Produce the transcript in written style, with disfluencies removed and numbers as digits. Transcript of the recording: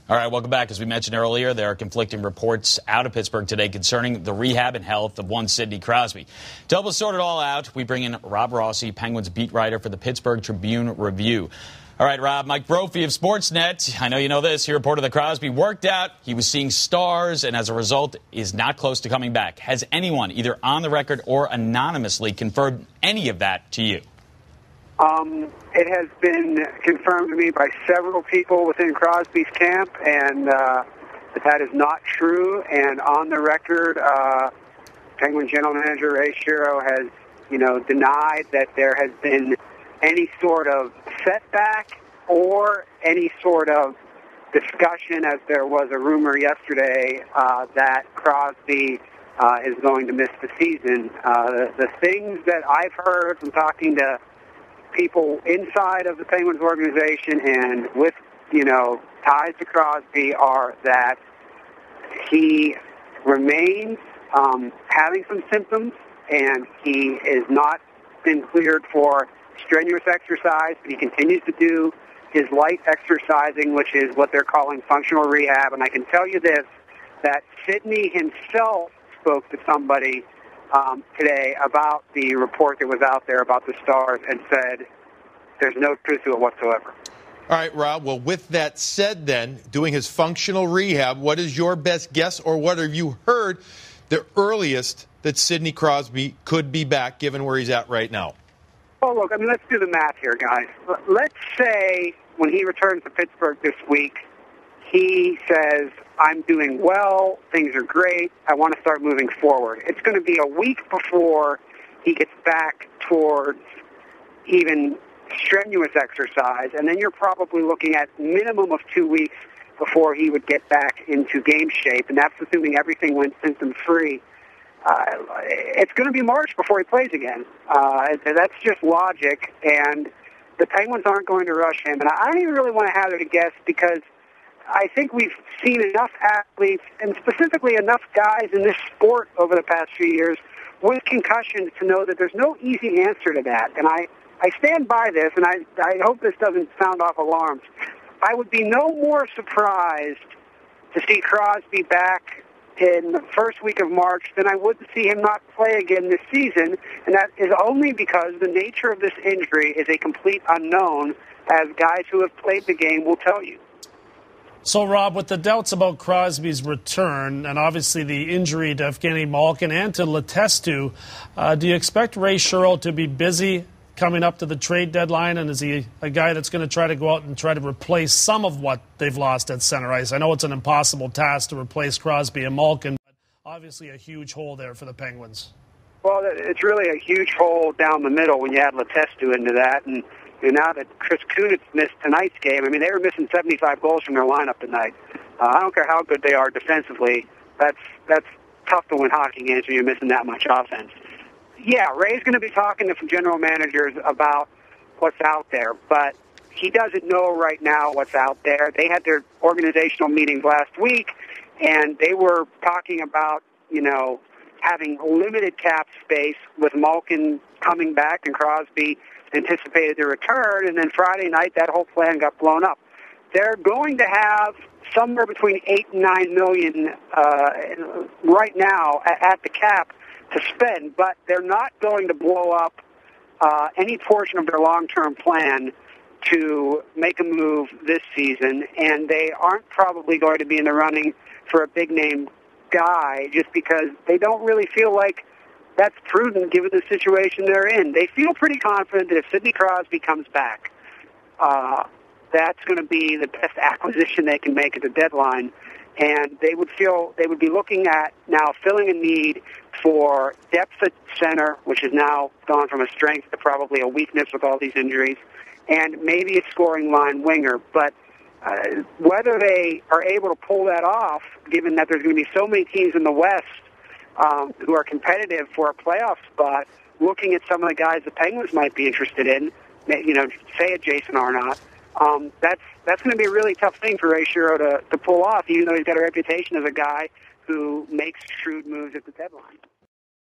All right, welcome back. As we mentioned earlier, there are conflicting reports out of Pittsburgh today concerning the rehab and health of one Sidney Crosby. To help us sort it all out, we bring in Rob Rossi, Penguins beat writer for the Pittsburgh Tribune-Review. All right, Rob, Mike Brophy of Sportsnet. I know you know this. He reported that Crosby worked out, he was seeing stars, and as a result is not close to coming back. Has anyone, either on the record or anonymously, confirmed any of that to you? It has been confirmed to me by several people within Crosby's camp, and that is not true. And on the record, Penguin General Manager Ray Shero has, denied that there has been any sort of setback or any sort of discussion, as there was a rumor yesterday that Crosby is going to miss the season. The things that I've heard from talking to people inside of the Penguins organization and with, ties to Crosby are that he remains having some symptoms, and he is not been cleared for strenuous exercise, but he continues to do his light exercising, which is what they're calling functional rehab. And I can tell you this, that Sidney himself spoke to somebody today about the report that was out there about the stars and said there's no truth to it whatsoever. All right, Rob. Well, with that said then, doing his functional rehab, what is your best guess, or what have you heard the earliest that Sidney Crosby could be back, given where he's at right now? Well, look, let's do the math here, guys. Let's say when he returns to Pittsburgh this week, he says, I'm doing well, things are great, I want to start moving forward. It's going to be a week before he gets back towards even strenuous exercise, and then you're probably looking at minimum of 2 weeks before he would get back into game shape, and that's assuming everything went symptom-free. It's going to be March before he plays again. That's just logic, and the Penguins aren't going to rush him. And I don't even really want to hazard a guess because I think we've seen enough athletes, and specifically enough guys in this sport over the past few years with concussions to know that there's no easy answer to that. And I stand by this, and I hope this doesn't sound off alarms. I would be no more surprised to see Crosby back in the first week of March than I would to see him not play again this season, and that is only because the nature of this injury is a complete unknown, as guys who have played the game will tell you. So, Rob, with the doubts about Crosby's return and obviously the injury to Evgeny Malkin and to Letestu, do you expect Ray Shero to be busy coming up to the trade deadline, and is he a guy that's going to try to go out and try to replace some of what they've lost at center ice? I know it's an impossible task to replace Crosby and Malkin, but obviously a huge hole there for the Penguins. Well, it's really a huge hole down the middle when you add Letestu into that, and now that Chris Kunitz missed tonight's game, they were missing 75 goals from their lineup tonight. I don't care how good they are defensively. That's tough to win hockey games when you're missing that much offense. Yeah, Ray's going to be talking to some general managers about what's out there, but he doesn't know right now what's out there. They had their organizational meetings last week, and they were talking about, having limited cap space with Malkin coming back and Crosby anticipated their return, and then Friday night that whole plan got blown up. They're going to have somewhere between $8 and $9 million right now at the cap to spend, but they're not going to blow up any portion of their long-term plan to make a move this season, and they aren't probably going to be in the running for a big-name guy just because they don't really feel like that's prudent given the situation they're in. They feel pretty confident that if Sidney Crosby comes back, that's going to be the best acquisition they can make at the deadline. And they would be looking at now filling a need for depth at center, which has now gone from a strength to probably a weakness with all these injuries, and maybe a scoring line winger. But whether they are able to pull that off, given that there's going to be so many teams in the West who are competitive for a playoff spot, looking at some of the guys the Penguins might be interested in, say a Jason Arnott, that's going to be a really tough thing for Ray Shero to pull off, even though he's got a reputation as a guy who makes shrewd moves at the deadline.